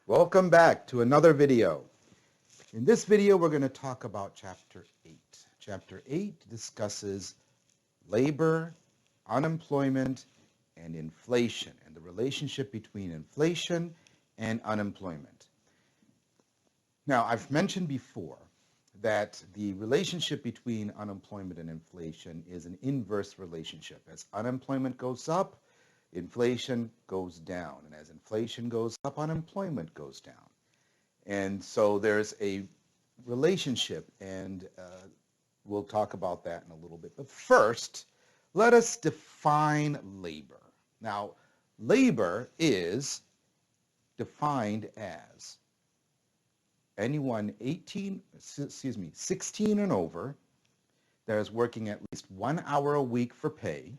Welcome back to another video. In this video, we're going to talk about Chapter 8. Chapter 8 discusses labor, unemployment, and inflation, and the relationship between inflation and unemployment. Now, I've mentioned before that the relationship between unemployment and inflation is an inverse relationship. As unemployment goes up, inflation goes down, and as inflation goes up, unemployment goes down. And so there's a relationship, and we'll talk about that in a little bit. But first, let us define labor. Now, labor is defined as anyone 16 and over that is working at least 1 hour a week for pay,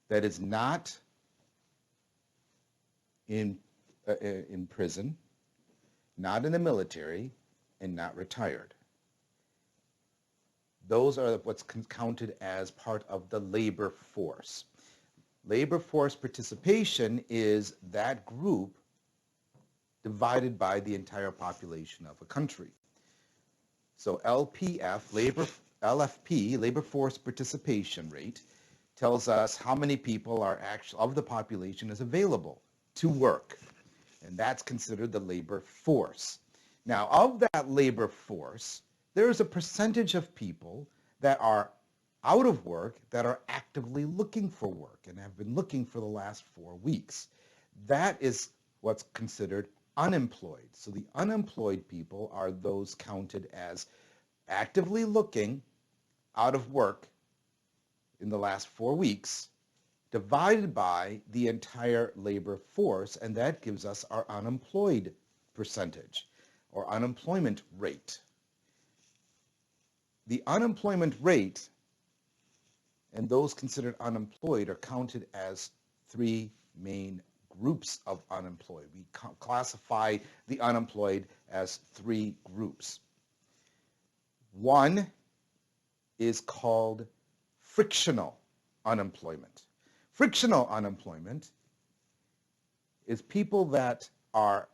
that is not in prison, not in the military, and not retired. Those are what's counted as part of the labor force. Labor force participation is that group divided by the entire population of a country. So LFP, labor force participation rate, tells us how many people are actually of the population is available to work, and that's considered the labor force. Now, of that labor force, there is a percentage of people that are out of work that are actively looking for work and have been looking for the last 4 weeks. That is what's considered unemployed. So the unemployed people are those counted as actively looking, out of work in the last 4 weeks, divided by the entire labor force, and that gives us our unemployed percentage or unemployment rate. The unemployment rate and those considered unemployed are counted as 3 main groups of unemployed. We classify the unemployed as 3 groups. One is called frictional unemployment. Frictional unemployment is people that are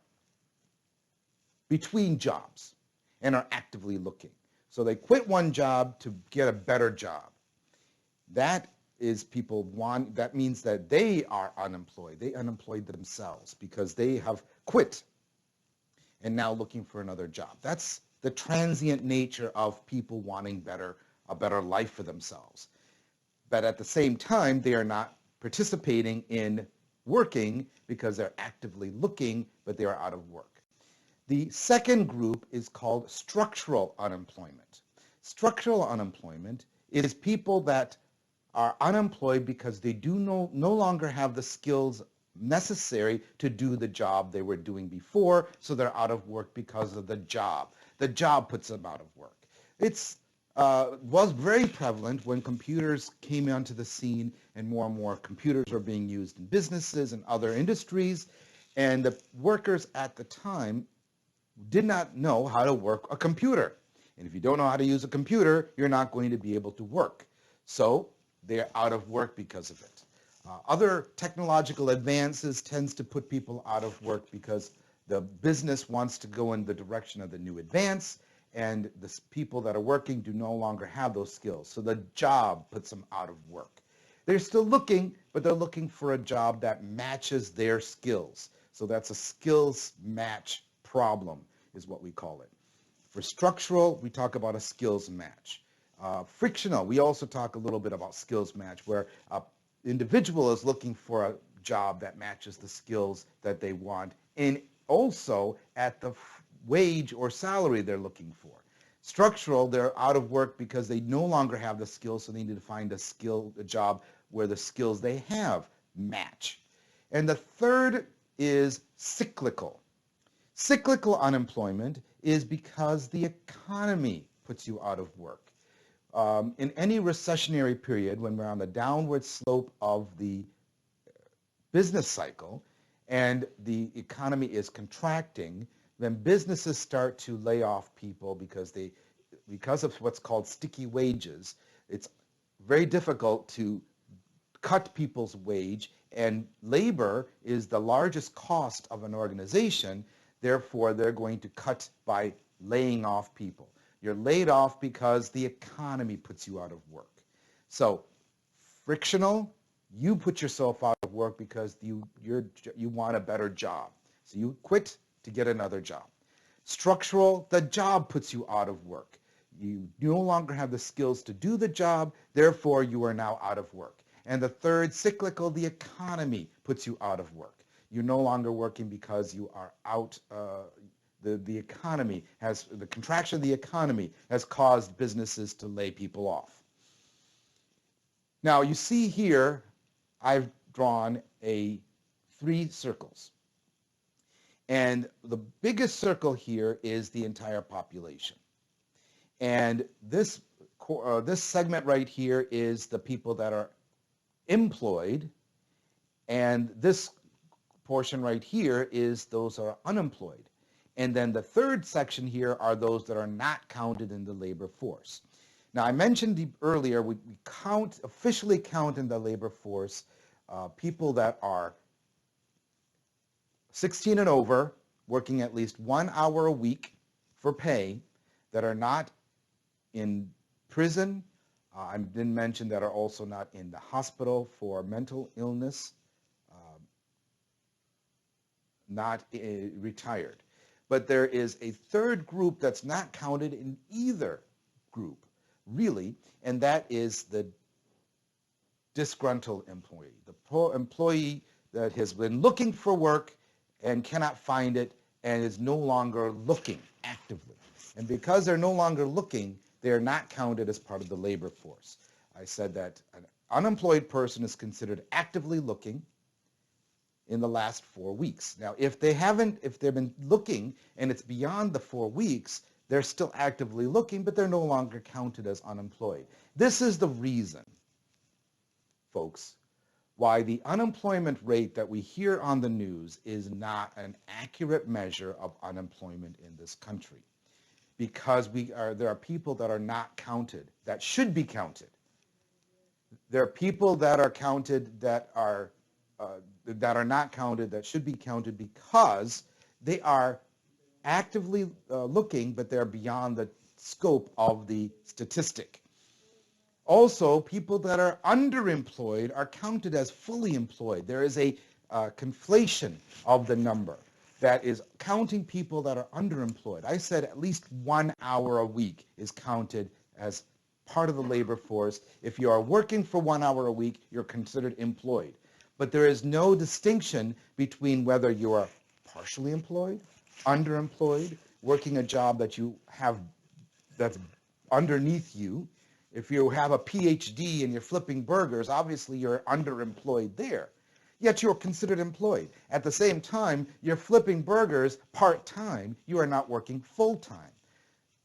between jobs and are actively looking. So they quit one job to get a better job. That means that they are unemployed. They unemployed themselves because they have quit and now looking for another job. That's the transient nature of people wanting a better life for themselves. But at the same time, they are not participating in working because they're actively looking, but they are out of work. The second group is called structural unemployment. Structural unemployment is people that are unemployed because they do no longer have the skills necessary to do the job they were doing before, so they're out of work because of the job. The job puts them out of work. It's was very prevalent when computers came onto the scene and more computers were being used in businesses and other industries, and the workers at the time did not know how to work a computer. And if you don't know how to use a computer, you're not going to be able to work. So they're out of work because of it. Other technological advances tends to put people out of work because the business wants to go in the direction of the new advance, and the people that are working do no longer have those skills. So the job puts them out of work. They're still looking, but they're looking for a job that matches their skills. So that's a skills match problem is what we call it. For structural, we talk about a skills match. Frictional, we also talk a little bit about skills match, where an individual is looking for a job that matches the skills that they want, and also at the wage or salary they're looking for. Structural, they're out of work because they no longer have the skills, so they need to find a job where the skills they have match. And the third is cyclical. Cyclical unemployment is because the economy puts you out of work. In any recessionary period, when we're on the downward slope of the business cycle and the economy is contracting, then businesses start to lay off people because of what's called sticky wages. It's very difficult to cut people's wage, and labor is the largest cost of an organization. Therefore, they're going to cut by laying off people. You're laid off because the economy puts you out of work. So frictional, you put yourself out of work because you want a better job. So you quit to get another job. Structural, the job puts you out of work. You no longer have the skills to do the job, therefore you are now out of work. And the third, cyclical, the economy puts you out of work. You're no longer working because you are out, the economy has, the contraction of the economy has caused businesses to lay people off. Now you see here, I've drawn three circles. And the biggest circle here is the entire population. And this segment right here is the people that are employed, and this portion right here is those that are unemployed. And then the third section here are those that are not counted in the labor force. Now, I mentioned earlier, we officially count in the labor force people that are 16 and over, working at least 1 hour a week for pay, that are not in prison. I didn't mention that are also not in the hospital for mental illness, not retired. But there is a third group that's not counted in either group, really, and that is the disgruntled employee, the employee that has been looking for work and cannot find it and is no longer looking actively. And because they're no longer looking, they are not counted as part of the labor force. I said that an unemployed person is considered actively looking in the last 4 weeks. Now, if they've been looking and it's beyond the 4 weeks, they're still actively looking, but they're no longer counted as unemployed. This is the reason, folks, why the unemployment rate that we hear on the news is not an accurate measure of unemployment in this country. Because there are people that are not counted, that should be counted. There are people that are counted that are not counted, that should be counted because they are actively looking, but they're beyond the scope of the statistic. Also, people that are underemployed are counted as fully employed. There is a conflation of the number that is counting people that are underemployed. I said at least 1 hour a week is counted as part of the labor force. If you are working for 1 hour a week, you're considered employed. But there is no distinction between whether you are partially employed, underemployed, working a job that you have that's underneath you. If you have a PhD and you're flipping burgers, obviously you're underemployed there. Yet you're considered employed. At the same time, you're flipping burgers part-time. You are not working full-time.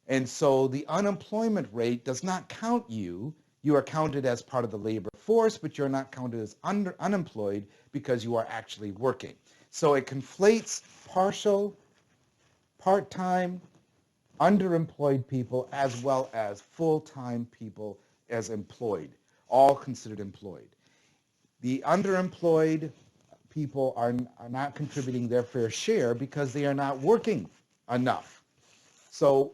And so the unemployment rate does not count you. You are counted as part of the labor force, but you're not counted as unemployed because you are actually working. So it conflates partial, part-time, underemployed people as well as full-time people as employed, all considered employed. The underemployed people are not contributing their fair share because they are not working enough. So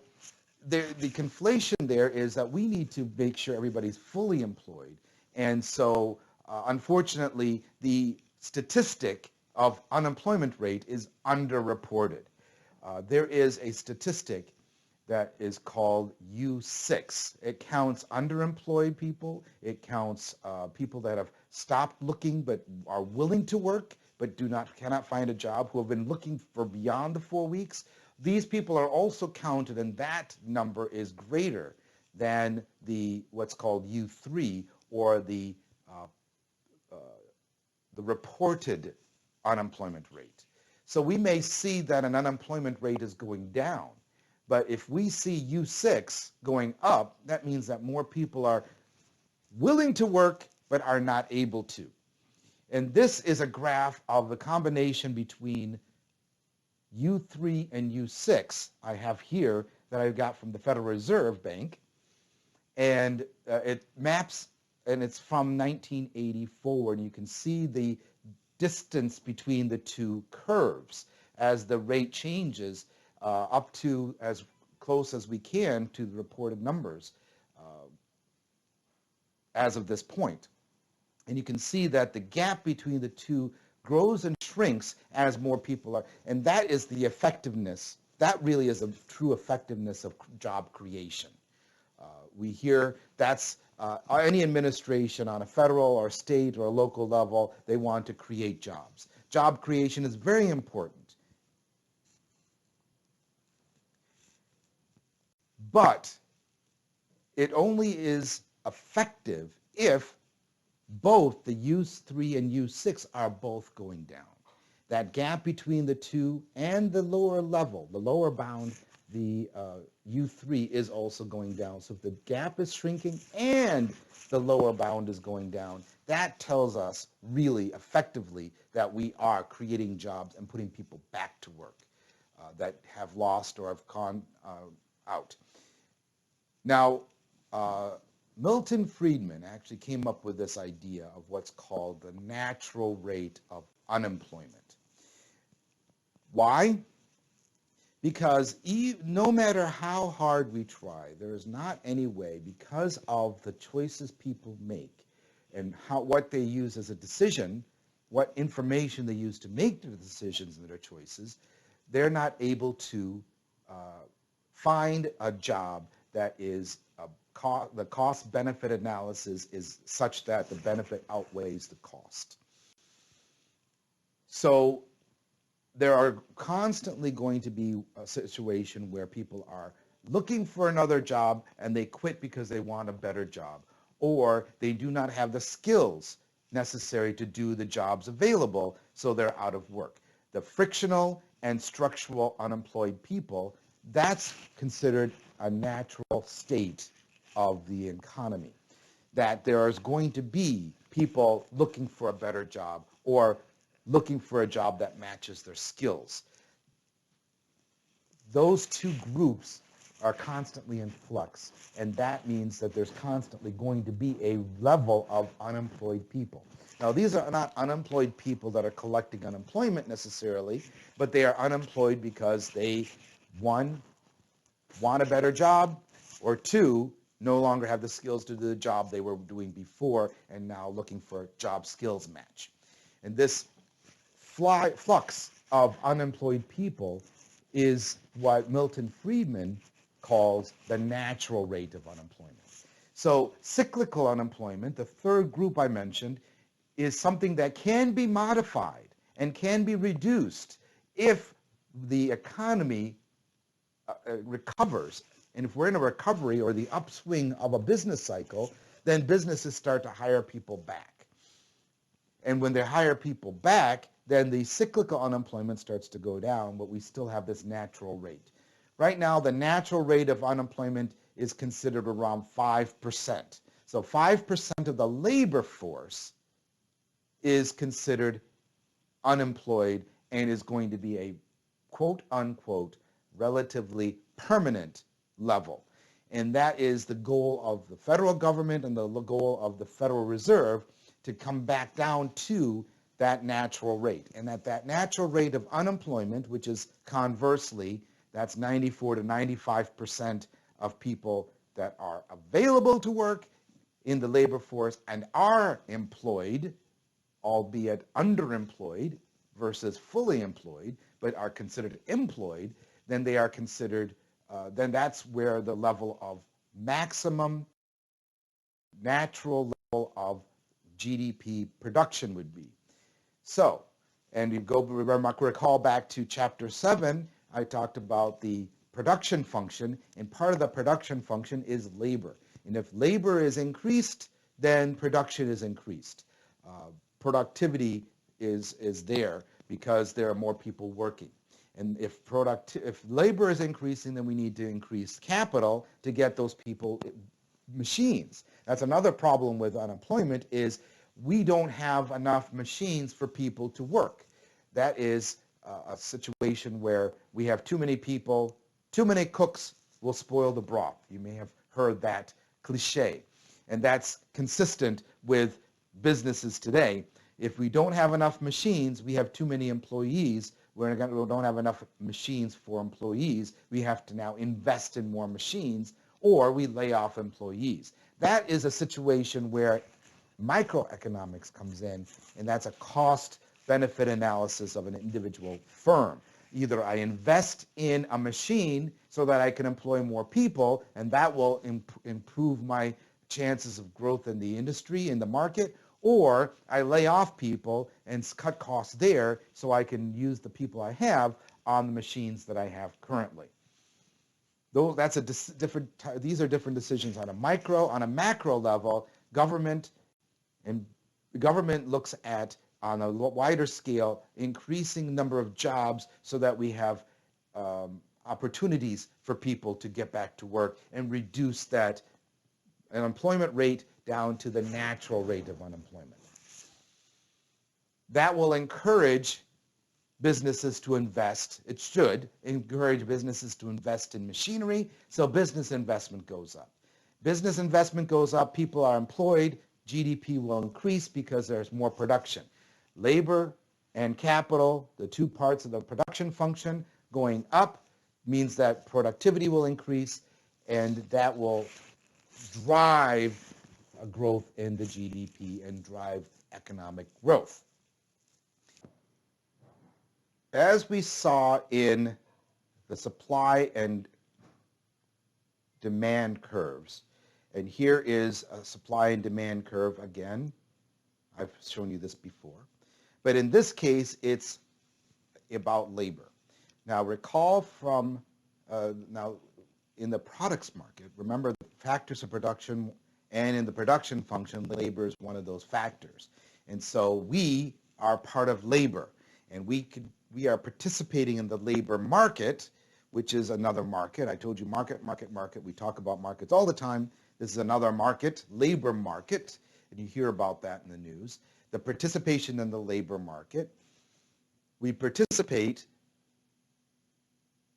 the conflation there is that we need to make sure everybody's fully employed. And so unfortunately, the statistic of unemployment rate is underreported. There is a statistic that is called U6. It counts underemployed people. It counts people that have stopped looking but are willing to work but cannot find a job, who have been looking for beyond the 4 weeks. These people are also counted, and that number is greater than what's called U3, or the reported unemployment rate. So we may see that an unemployment rate is going down. But if we see U6 going up, that means that more people are willing to work but are not able to. And this is a graph of the combination between U3 and U6 I have here that I got from the Federal Reserve Bank. And it maps, and it's from 1980 forward. You can see the distance between the two curves. as the rate changes up to as close as we can to the reported numbers as of this point. And you can see that the gap between the two grows and shrinks as more people are, and that is the effectiveness. That really is a true effectiveness of job creation. We hear that's any administration on a federal or state or local level, they want to create jobs. Job creation is very important. But it only is effective if both the U3 and U6 are both going down. That gap between the two and the lower level, the lower bound, the U3 is also going down. So if the gap is shrinking and the lower bound is going down, that tells us really effectively that we are creating jobs and putting people back to work that have lost or have gone out. Now, Milton Friedman actually came up with this idea of what's called the natural rate of unemployment. Why? Because no matter how hard we try, there is not any way, because of the choices people make and what they use as a decision, what information they use to make their decisions and their choices, they're not able to find a job that is the cost-benefit analysis is such that the benefit outweighs the cost. So there are constantly going to be a situation where people are looking for another job and they quit because they want a better job, or they do not have the skills necessary to do the jobs available, so they're out of work. The frictional and structural unemployed people, that's considered a natural state of the economy, that there is going to be people looking for a better job or looking for a job that matches their skills. Those two groups are constantly in flux, and that means that there's constantly going to be a level of unemployed people. Now, these are not unemployed people that are collecting unemployment necessarily, but they are unemployed because they, one, want a better job, or two, no longer have the skills to do the job they were doing before and now looking for a job skills match. And this flux of unemployed people is what Milton Friedman calls the natural rate of unemployment. So cyclical unemployment, the third group I mentioned, is something that can be modified and can be reduced if the economy recovers. And if we're in a recovery or the upswing of a business cycle, then businesses start to hire people back. And when they hire people back, then the cyclical unemployment starts to go down, but we still have this natural rate. Right now, the natural rate of unemployment is considered around 5%. So 5% of the labor force is considered unemployed and is going to be a quote unquote relatively permanent level. And that is the goal of the federal government and the goal of the Federal Reserve, to come back down to that natural rate. And at that natural rate of unemployment, which is conversely, that's 94 to 95% of people that are available to work in the labor force and are employed, albeit underemployed versus fully employed, but are considered employed, then they are considered, then that's where the level of maximum natural level of GDP production would be. So, and you recall back to chapter 7, I talked about the production function, and part of the production function is labor. And if labor is increased, then production is increased. Productivity is there because there are more people working. And if labor is increasing, then we need to increase capital to get those people machines. That's another problem with unemployment, is we don't have enough machines for people to work. That is a situation where we have too many people, too many cooks will spoil the broth. You may have heard that cliche. And that's consistent with businesses today. If we don't have enough machines, we have too many employees, we don't have enough machines for employees. We have to now invest in more machines, or we lay off employees. That is a situation where microeconomics comes in, and that's a cost-benefit analysis of an individual firm. Either I invest in a machine so that I can employ more people, and that will improve my chances of growth in the industry, in the market, or I lay off people and cut costs there so I can use the people I have on the machines that I have currently. That's these are different decisions on a macro level. Government looks at, on a wider scale, increasing number of jobs so that we have opportunities for people to get back to work and reduce that unemployment rate down to the natural rate of unemployment. That will encourage businesses to invest. It should encourage businesses to invest in machinery, so business investment goes up. Business investment goes up, people are employed, GDP will increase because there's more production. Labor and capital, the two parts of the production function, going up means that productivity will increase, and that will drive a growth in the GDP and drive economic growth. As we saw in the supply and demand curves, and here is a supply and demand curve again. I've shown you this before. But in this case, it's about labor. Now recall from, now in the products market, remember the factors of production, and in the production function, labor is one of those factors. And so we are part of labor, and we are participating in the labor market, which is another market. I told you market. We talk about markets all the time. This is another market, labor market, and you hear about that in the news. The participation in the labor market. We participate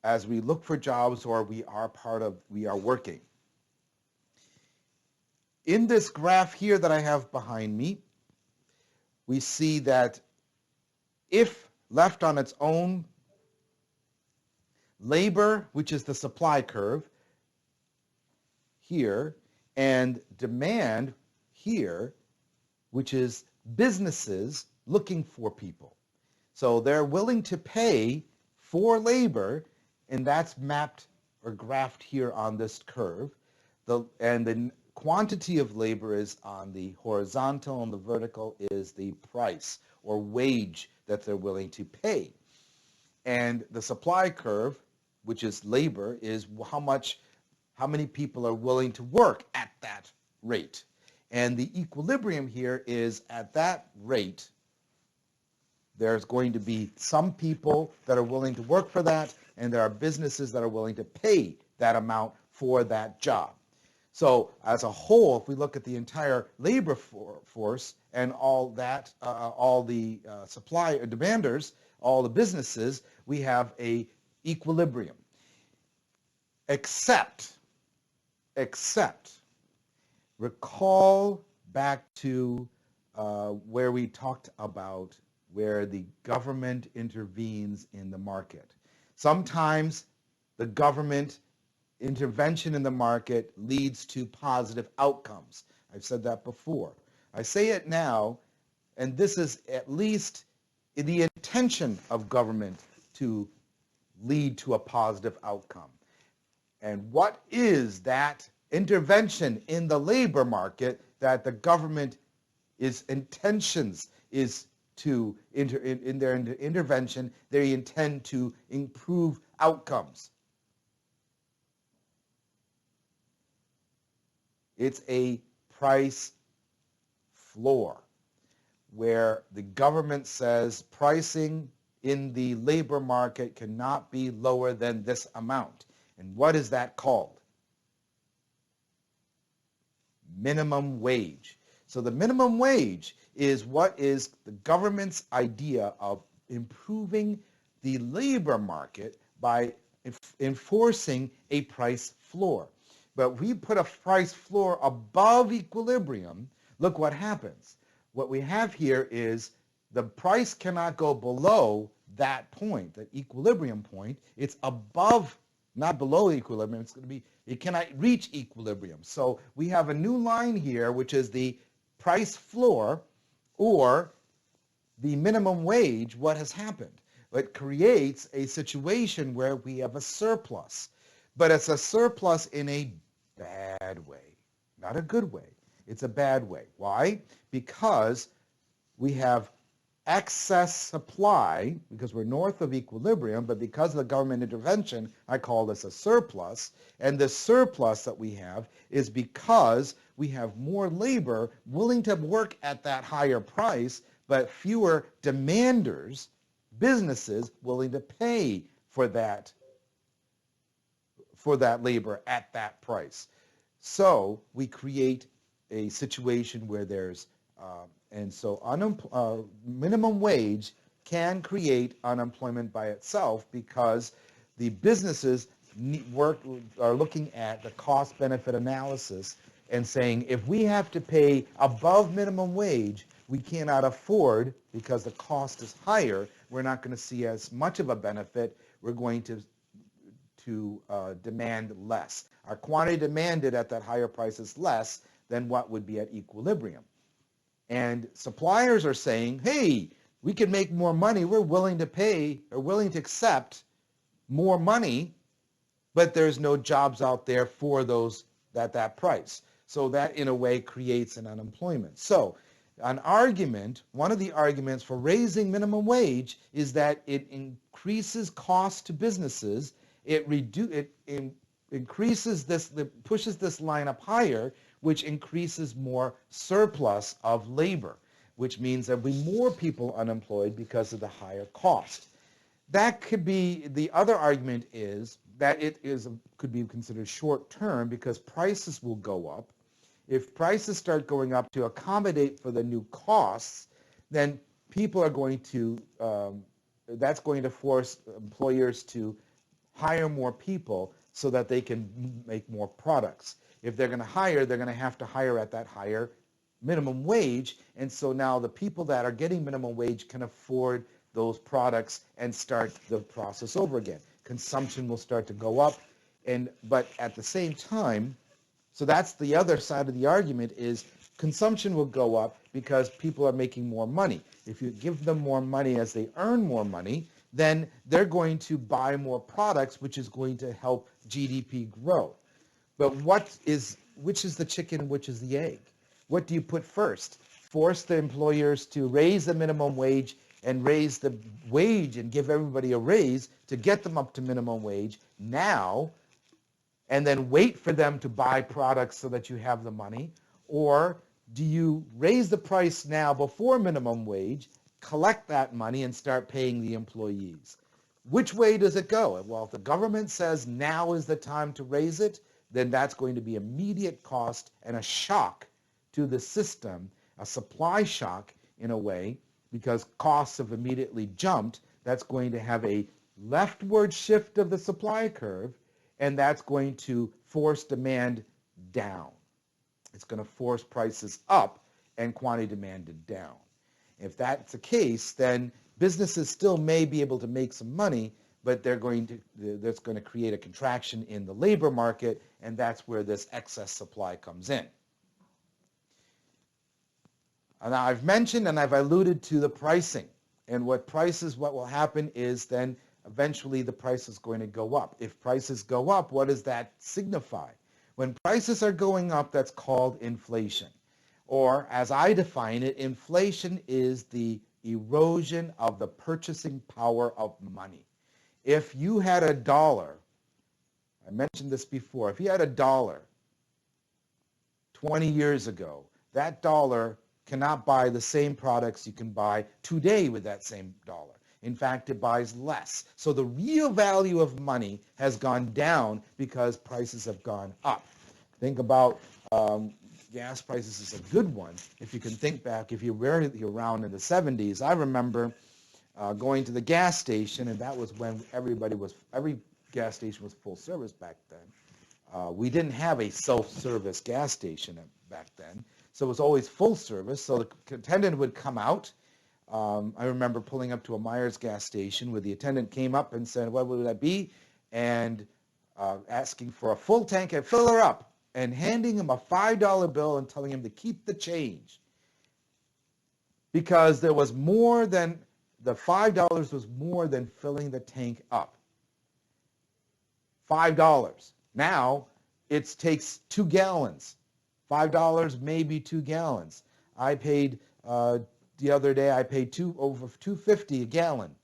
as we look for jobs, or we are working. In this graph here that I have behind me, we see that if left on its own, labor, which is the supply curve here, and demand here, which is businesses looking for people. So they're willing to pay for labor, and that's mapped or graphed here on this curve. And the quantity of labor is on the horizontal, and the vertical is the price or wage that they're willing to pay. And the supply curve, which is labor, is how many people are willing to work at that rate. And the equilibrium here is at that rate, there's going to be some people that are willing to work for that, and there are businesses that are willing to pay that amount for that job. So as a whole, if we look at the entire labor force and all that, all the supply or demanders, all the businesses, we have a equilibrium. Except, recall back to where we talked about where the government intervenes in the market. Sometimes the government intervention in the market leads to positive outcomes. I've said that before. I say it now, and this is at least the intention of government to lead to a positive outcome. And what is that intervention in the labor market that the government intentions is to, in their intervention, they intend to improve outcomes? It's a price floor where the government says pricing in the labor market cannot be lower than this amount. And what is that called? Minimum wage. So the minimum wage is what is the government's idea of improving the labor market by enforcing a price floor. But if we put a price floor above equilibrium, look what happens. What we have here is the price cannot go below that point, that equilibrium point. It's above, not below equilibrium. It's going to be, it cannot reach equilibrium. So we have a new line here, which is the price floor or the minimum wage. What has happened? It creates a situation where we have a surplus, but it's a surplus in a bad way, not a good way. It's a bad way. Why? Because we have excess supply, because we're north of equilibrium, but because of the government intervention, I call this a surplus. And the surplus that we have is because we have more labor willing to work at that higher price, but fewer demanders, businesses willing to pay for that labor at that price. So we create a situation where there's and so minimum wage can create unemployment by itself because the businesses are looking at the cost-benefit analysis and saying, if we have to pay above minimum wage, we cannot afford, because the cost is higher, we're not going to see as much of a benefit. We're going to demand less. Our quantity demanded at that higher price is less than what would be at equilibrium. And suppliers are saying, hey, we can make more money. We're willing to pay or willing to accept more money, but there's no jobs out there for those at that price. So that in a way creates an unemployment. So an argument, one of the arguments for raising minimum wage is that it increases cost to businesses. It increases this, it pushes this line up higher, which increases more surplus of labor, which means there'll be more people unemployed because of the higher cost. That could be, the other argument is that it could be considered short term because prices will go up. If prices start going up to accommodate for the new costs, then people are going to, that's going to force employers to hire more people so that they can make more products. If they're going to hire, they're going to have to hire at that higher minimum wage. And so now the people that are getting minimum wage can afford those products and start the process over again. Consumption will start to go up. But at the same time, so that's the other side of the argument, is consumption will go up because people are making more money. If you give them more money as they earn more money, then they're going to buy more products, which is going to help GDP grow. But which is the chicken, which is the egg? What do you put first? Force the employers to raise the minimum wage and raise the wage and give everybody a raise to get them up to minimum wage now, and then wait for them to buy products so that you have the money? Or do you raise the price now before minimum wage, collect that money, and start paying the employees? Which way does it go? Well, if the government says now is the time to raise it, then that's going to be immediate cost and a shock to the system, a supply shock in a way, because costs have immediately jumped. That's going to have a leftward shift of the supply curve, and that's going to force demand down. It's going to force prices up and quantity demanded down. If that's the case, then businesses still may be able to make some money, but that's going to create a contraction in the labor market, and that's where this excess supply comes in. Now I've mentioned and I've alluded to the pricing, and what will happen is then eventually the price is going to go up. If prices go up, what does that signify? When prices are going up, that's called inflation. Or as I define it, inflation is the erosion of the purchasing power of money. If you had $1, I mentioned this before, if you had $1 20 years ago, that dollar cannot buy the same products you can buy today with that same dollar. In fact, it buys less. So the real value of money has gone down because prices have gone up. Think about gas prices is a good one. If you can think back, if you were around in the 70s, I remember going to the gas station, and that was when every gas station was full service back then. We didn't have a self-service gas station back then, so it was always full service. So the attendant would come out, I remember pulling up to a Myers gas station where the attendant came up and said, what would that be? And asking for a full tank and fill her up, and handing him a $5 bill and telling him to keep the change. Because there was more than, the $5 was more than filling the tank up. $5. Now, it takes 2 gallons. $5, maybe 2 gallons. I paid, the other day, I paid over $2.50 a gallon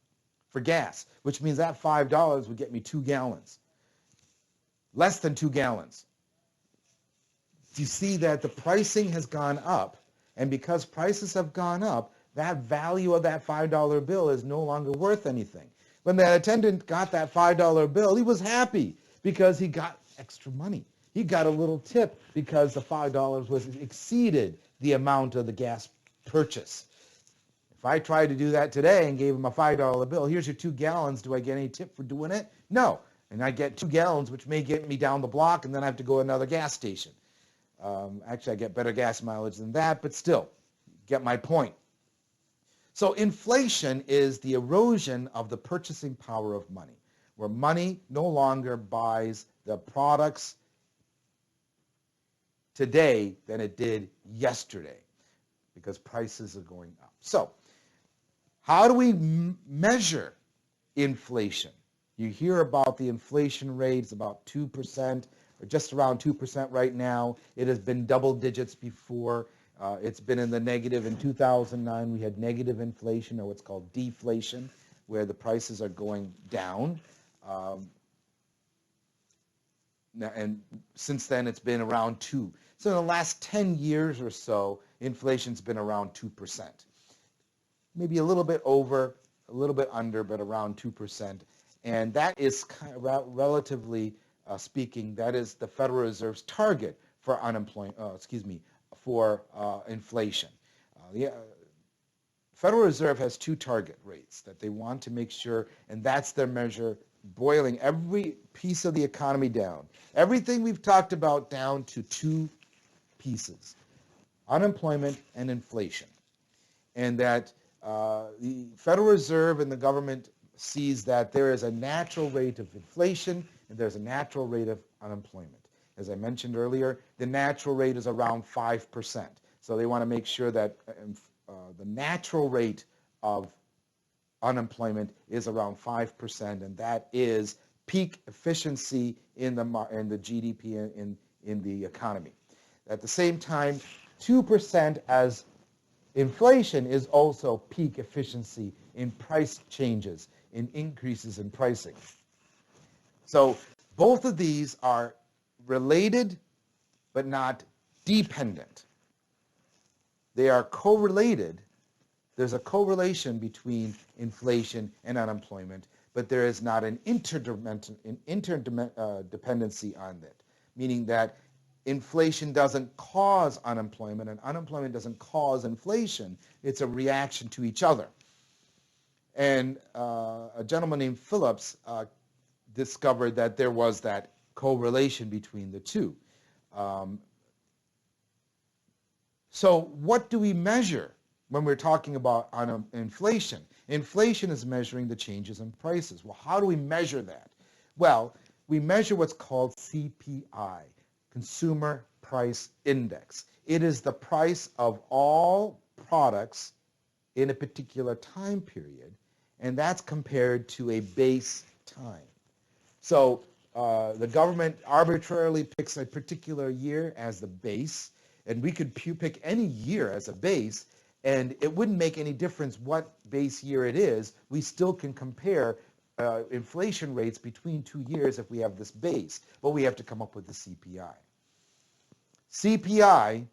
for gas, which means that $5 would get me 2 gallons. Less than 2 gallons. You see that the pricing has gone up, and because prices have gone up, that value of that $5 bill is no longer worth anything. When that attendant got that $5 bill, he was happy because he got extra money. He got a little tip because the $5 was exceeded the amount of the gas purchase. If I tried to do that today and gave him a $5 bill, here's your 2 gallons, do I get any tip for doing it? No. And I get 2 gallons, which may get me down the block, and then I have to go to another gas station. Actually, I get better gas mileage than that, but still, get my point. So inflation is the erosion of the purchasing power of money, where money no longer buys the products today than it did yesterday, because prices are going up. So how do we measure inflation? You hear about the inflation rate, it's about 2%, or just around 2% right now. It has been double digits before. It's been in the negative. In 2009, we had negative inflation, or what's called deflation, where the prices are going down. And since then, it's been around 2. So in the last 10 years or so, inflation's been around 2%. Maybe a little bit over, a little bit under, but around 2%. And that is kind of relatively speaking, that is the Federal Reserve's target for inflation. The Federal Reserve has 2 target rates that they want to make sure, and that's their measure, boiling every piece of the economy down. Everything we've talked about down to 2 pieces, unemployment and inflation. And that the Federal Reserve and the government sees that there is a natural rate of inflation and there's a natural rate of unemployment. As I mentioned earlier, the natural rate is around 5%. So they want to make sure that the natural rate of unemployment is around 5%, and that is peak efficiency in the GDP in the economy. At the same time, 2% as inflation is also peak efficiency in price changes, in increases in pricing. So both of these are related but not dependent. They are correlated. There's a correlation between inflation and unemployment, but there is not an interdependency on it, meaning that inflation doesn't cause unemployment and unemployment doesn't cause inflation. It's a reaction to each other. And a gentleman named Phillips discovered that there was that correlation between the two. So what do we measure when we're talking about inflation? Inflation is measuring the changes in prices. Well, how do we measure that? Well, we measure what's called CPI, Consumer Price Index. It is the price of all products in a particular time period, and that's compared to a base time. So the government arbitrarily picks a particular year as the base, and we could pick any year as a base, and it wouldn't make any difference what base year it is. We still can compare inflation rates between 2 years if we have this base, but we have to come up with the CPI. CPI,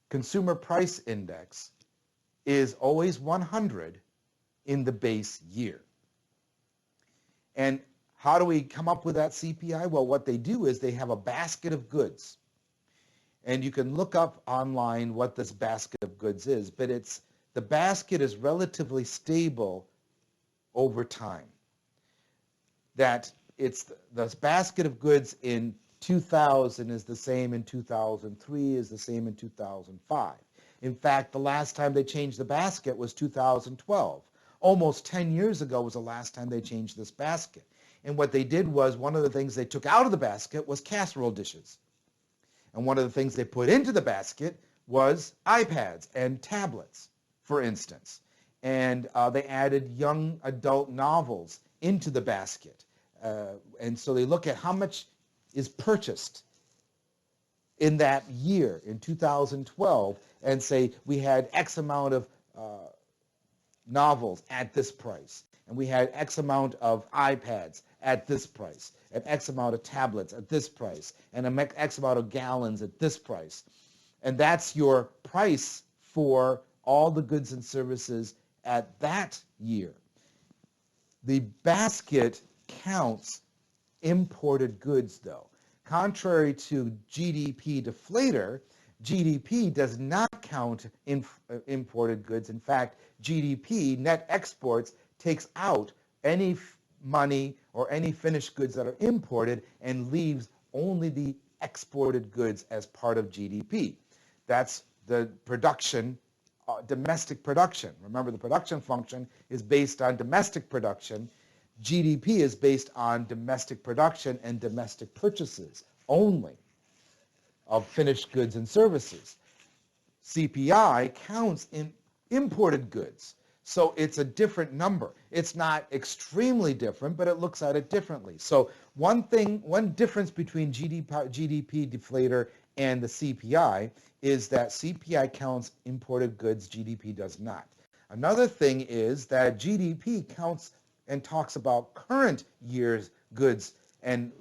Consumer Price Index, is always 100 in the base year. And how do we come up with that CPI? Well, what they do is they have a basket of goods. And you can look up online what this basket of goods is, but the basket is relatively stable over time. That it's the basket of goods in 2000 is the same in 2003, is the same in 2005. In fact, the last time they changed the basket was 2012. Almost 10 years ago was the last time they changed this basket. And what they did was, one of the things they took out of the basket was casserole dishes. And one of the things they put into the basket was iPads and tablets, for instance. And they added young adult novels into the basket. And so they look at how much is purchased in that year, in 2012, and say we had X amount of novels at this price, and we had X amount of iPads at this price, and X amount of tablets at this price, and X amount of gallons at this price. And that's your price for all the goods and services at that year. The basket counts imported goods, though. Contrary to GDP deflator, GDP does not count imported goods. In fact, GDP, net exports, takes out any money or any finished goods that are imported and leaves only the exported goods as part of GDP. That's the production, domestic production. Remember, the production function is based on domestic production. GDP is based on domestic production and domestic purchases only of finished goods and services. CPI counts in imported goods. So it's a different number. It's not extremely different, but it looks at it differently. So one difference between GDP deflator and the CPI is that CPI counts imported goods, GDP does not. Another thing is that GDP counts and talks about current year's goods and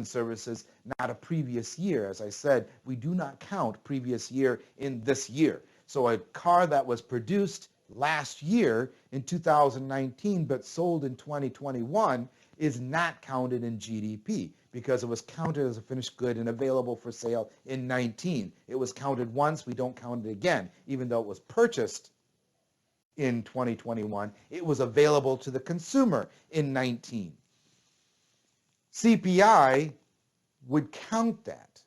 services, not a previous year. As I said, we do not count previous year in this year. So a car that was produced last year in 2019 but sold in 2021 is not counted in GDP because it was counted as a finished good and available for sale in 19. It was counted once, we don't count it again. Even though it was purchased in 2021, it was available to the consumer in 19. CPI would count that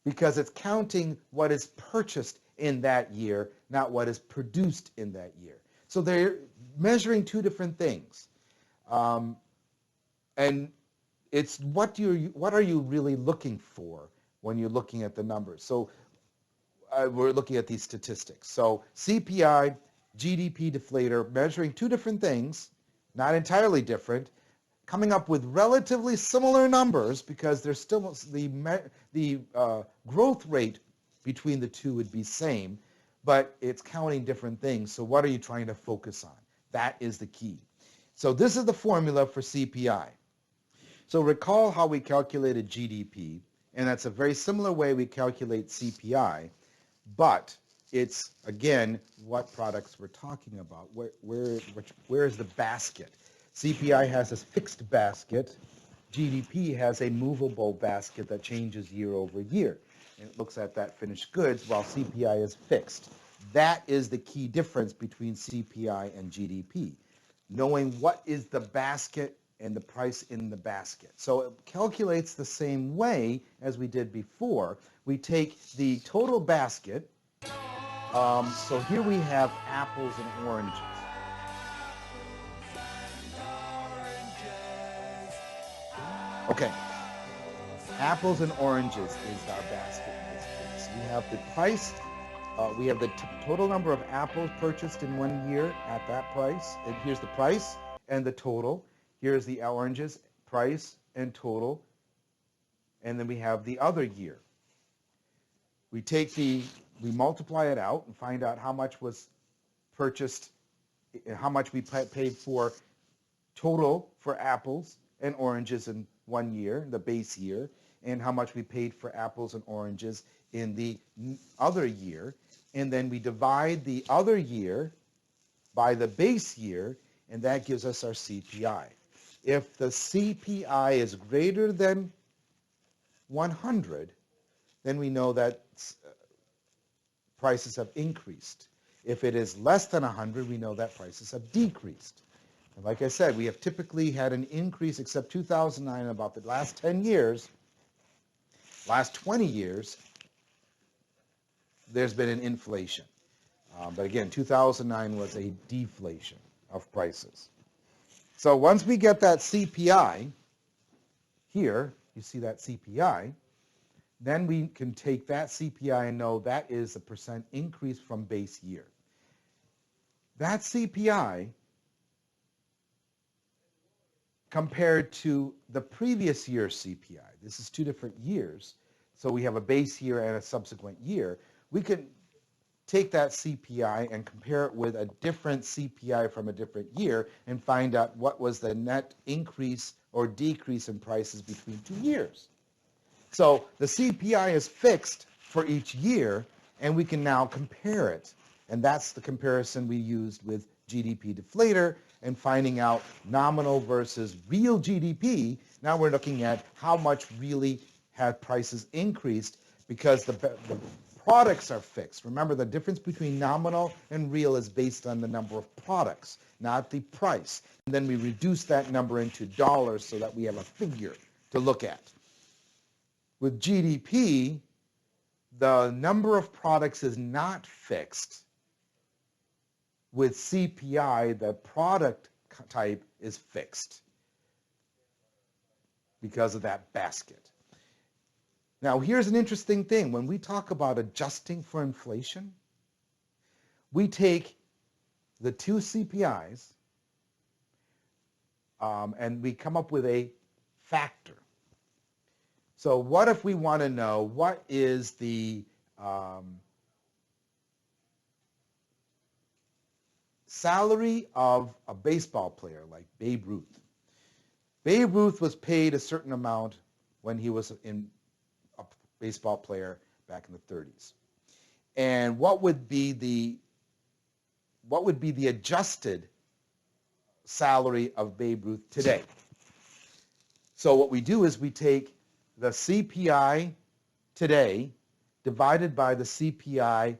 because it's counting what is purchased in that year, not what is produced in that year. So they're measuring two different things. And it's what are you really looking for when you're looking at the numbers? So we're looking at these statistics. So CPI, GDP deflator, measuring two different things, not entirely different, coming up with relatively similar numbers because there's still the growth rate between the two would be same, but it's counting different things. So what are you trying to focus on? That is the key. So this is the formula for CPI. So recall how we calculated GDP, and that's a very similar way we calculate CPI, but it's, again, what products we're talking about. Where is the basket? CPI has this fixed basket. GDP has a movable basket that changes year over year. And it looks at that finished goods while CPI is fixed. That is the key difference between CPI and GDP. Knowing what is the basket and the price in the basket. So it calculates the same way as we did before. We take the total basket. So here we have apples and oranges. Okay, apples and oranges is our basket in this case. We have the price, we have the total number of apples purchased in 1 year at that price. And here's the price and the total. Here's the oranges, price and total. And then we have the other year. We multiply it out and find out how much was purchased, how much we paid for total for apples and oranges in 1 year, the base year, and how much we paid for apples and oranges in the other year. And then we divide the other year by the base year, and that gives us our CPI. If the CPI is greater than 100, then we know that prices have increased. If it is less than 100, we know that prices have decreased. And like I said, we have typically had an increase, except 2009, about the last 10 years, last 20 years, there's been an inflation. But again, 2009 was a deflation of prices. So once we get that CPI, here, you see that CPI, then we can take that CPI and know that is a percent increase from base year. That CPI compared to the previous year's CPI, this is 2 different years, so we have a base year and a subsequent year, we can take that CPI and compare it with a different CPI from a different year and find out what was the net increase or decrease in prices between 2 years. So the CPI is fixed for each year, and we can now compare it. And that's the comparison we used with GDP deflator and finding out nominal versus real GDP. Now we're looking at how much really have prices increased because the products are fixed. Remember, the difference between nominal and real is based on the number of products, not the price. And then we reduce that number into dollars so that we have a figure to look at. With GDP, the number of products is not fixed. With CPI, the product type is fixed because of that basket. Now, here's an interesting thing. When we talk about adjusting for inflation, we take the 2 CPIs and we come up with a factor. So what if we want to know what is the salary of a baseball player like Babe Ruth? Babe Ruth was paid a certain amount when he was a baseball player back in the 30s. And what would be the adjusted salary of Babe Ruth today? So what we do is we take the CPI today divided by the CPI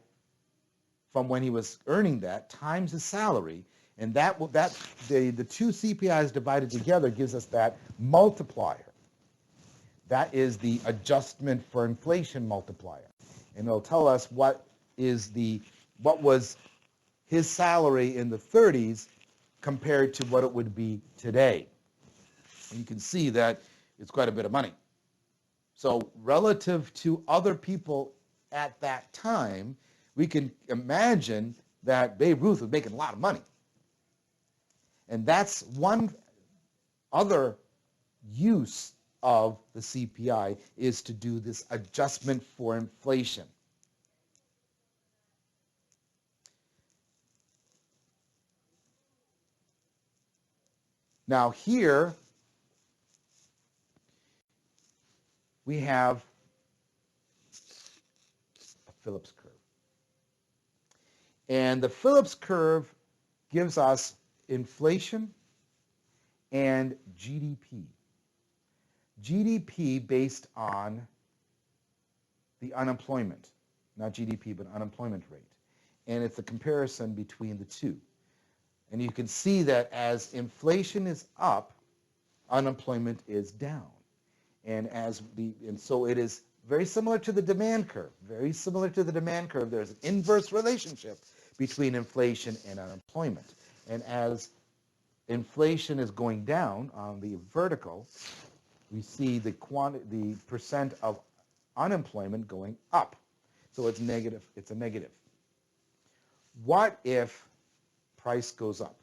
from when he was earning that times his salary, and the 2 CPIs divided together gives us that multiplier. That is the adjustment for inflation multiplier, and it'll tell us what was his salary in the 30s compared to what it would be today. And you can see that it's quite a bit of money. So relative to other people at that time, we can imagine that Babe Ruth was making a lot of money. And that's one other use of the CPI, is to do this adjustment for inflation. Now here we have a Phillips curve. And the Phillips curve gives us inflation and GDP. GDP based on the unemployment, not GDP, but unemployment rate. And it's a comparison between the two. And you can see that as inflation is up, unemployment is down. And so it is very similar to the demand curve. Very similar to the demand curve. There's an inverse relationship between inflation and unemployment. And as inflation is going down on the vertical, we see the percent of unemployment going up. So it's negative. It's a negative. What if price goes up?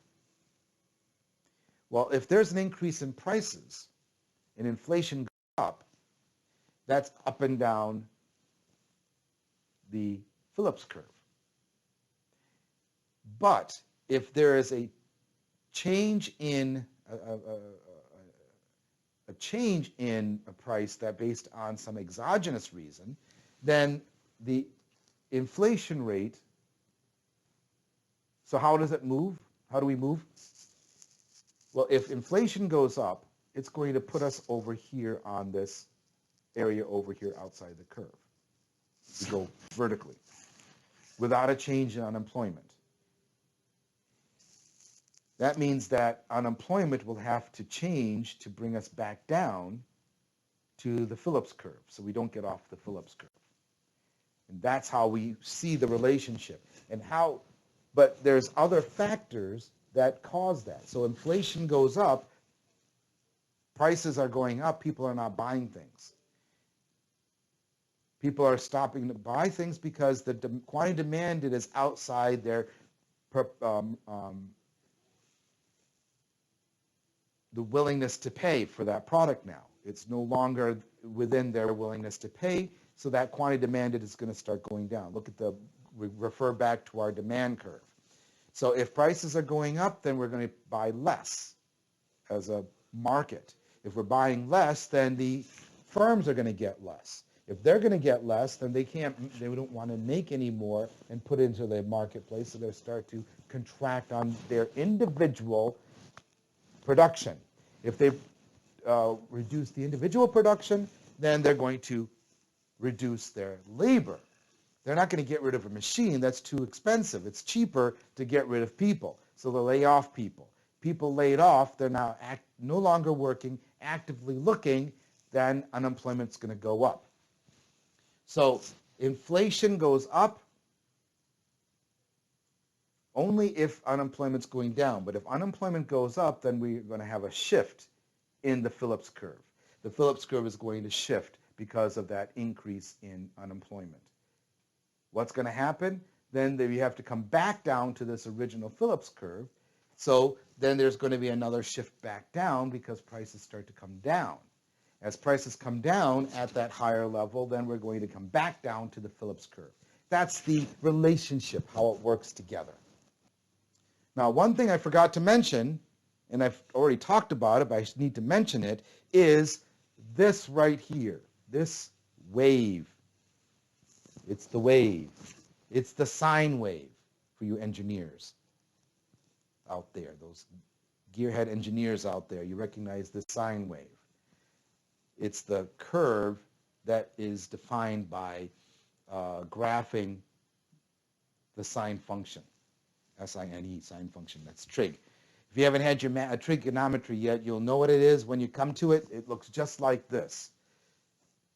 Well, if there's an increase in prices and inflation goes up, that's up and down the Phillips curve. But if there is a change in a price that based on some exogenous reason, then the inflation rate. So how does it move? How do we move? Well, if inflation goes up, it's going to put us over here on this area over here outside the curve. We go vertically without a change in unemployment. That means that unemployment will have to change to bring us back down to the Phillips curve, so we don't get off the Phillips curve. And that's how we see the relationship. And how, but there's other factors that cause that. So inflation goes up, prices are going up, people are not buying things. People are stopping to buy things because the quantity demanded is outside their the willingness to pay for that product now. It's no longer within their willingness to pay, so that quantity demanded is going to start going down. Look at we refer back to our demand curve. So if prices are going up, then we're going to buy less as a market. If we're buying less, then the firms are going to get less. If they're going to get less, then they don't want to make any more and put it into the marketplace, so they start to contract on their individual production. If they reduce the individual production, then they're going to reduce their labor. They're not going to get rid of a machine. That's too expensive. It's cheaper to get rid of people. So they'll lay off people. People laid off, they're now no longer working, actively looking, then unemployment's going to go up. So inflation goes up only if unemployment's going down. But if unemployment goes up, then we're going to have a shift in the Phillips curve. The Phillips curve is going to shift because of that increase in unemployment. What's going to happen? Then we have to come back down to this original Phillips curve. So then there's going to be another shift back down because prices start to come down. As prices come down at that higher level, then we're going to come back down to the Phillips curve. That's the relationship, how it works together. Now, one thing I forgot to mention, and I've already talked about it, but I need to mention it, is this right here, this wave. It's the wave. It's the sine wave for you engineers out there, those gearhead engineers out there. You recognize the sine wave. It's the curve that is defined by graphing the sine function, S-I-N-E, sine function. That's trig. If you haven't had your trigonometry yet, you'll know what it is. When you come to it, it looks just like this.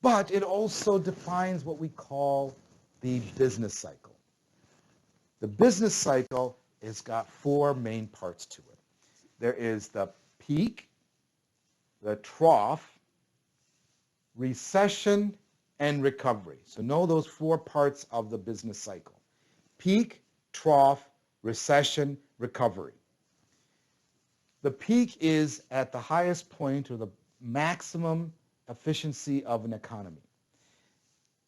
But it also defines what we call the business cycle. The business cycle has got four main parts to it. There is the peak, the trough, recession, and recovery. So know those four parts of the business cycle. Peak, trough, recession, recovery. The peak is at the highest point or the maximum efficiency of an economy.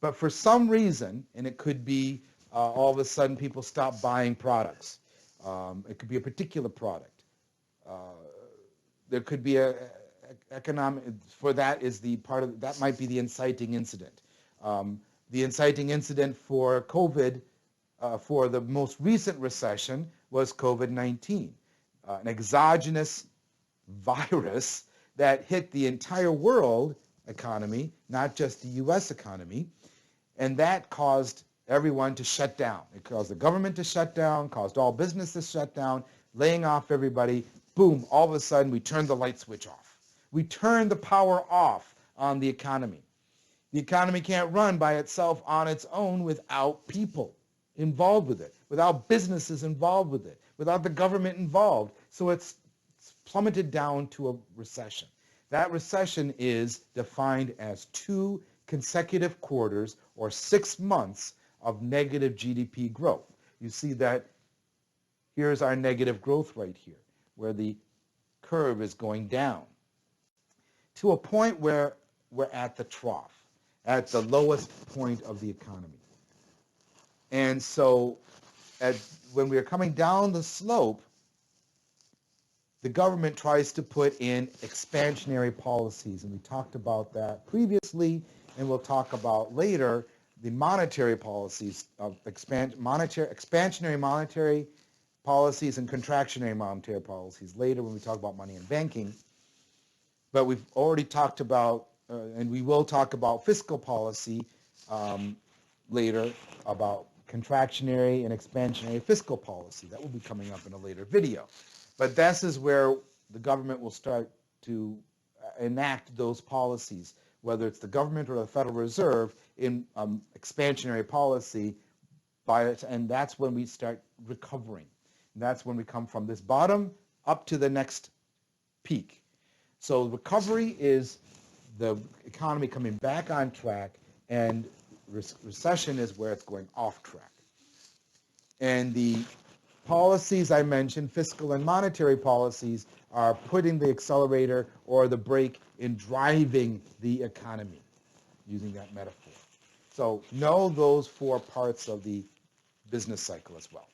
But for some reason, and it could be all of a sudden people stop buying products. It could be a particular product. There could be a economic, for that is the part of, that might be the inciting incident. The inciting incident for COVID, for the most recent recession, was COVID-19, an exogenous virus that hit the entire world economy, not just the U.S. economy, and that caused everyone to shut down. It caused the government to shut down, caused all businesses to shut down, laying off everybody. Boom, all of a sudden we turned the light switch off. We turned the power off on the economy. The economy can't run by itself on its own without people involved with it, without businesses involved with it, without the government involved. So it's plummeted down to a recession. That recession is defined as 2 consecutive quarters or 6 months of negative GDP growth. You see that here's our negative growth right here, where the curve is going down to a point where we're at the trough, at the lowest point of the economy. And so when we are coming down the slope, the government tries to put in expansionary policies, and we talked about that previously, and we'll talk about later the monetary policies of expansionary monetary policies and contractionary monetary policies later when we talk about money and banking. But we've already talked about, and we will talk about fiscal policy later, about contractionary and expansionary fiscal policy. That will be coming up in a later video. But this is where the government will start to enact those policies, whether it's the government or the Federal Reserve, in expansionary policy, and that's when we start recovering. And that's when we come from this bottom up to the next peak. So recovery is the economy coming back on track, and recession is where it's going off track. And the policies I mentioned, fiscal and monetary policies, are putting the accelerator or the brake in driving the economy, using that metaphor. So know those 4 parts of the business cycle as well.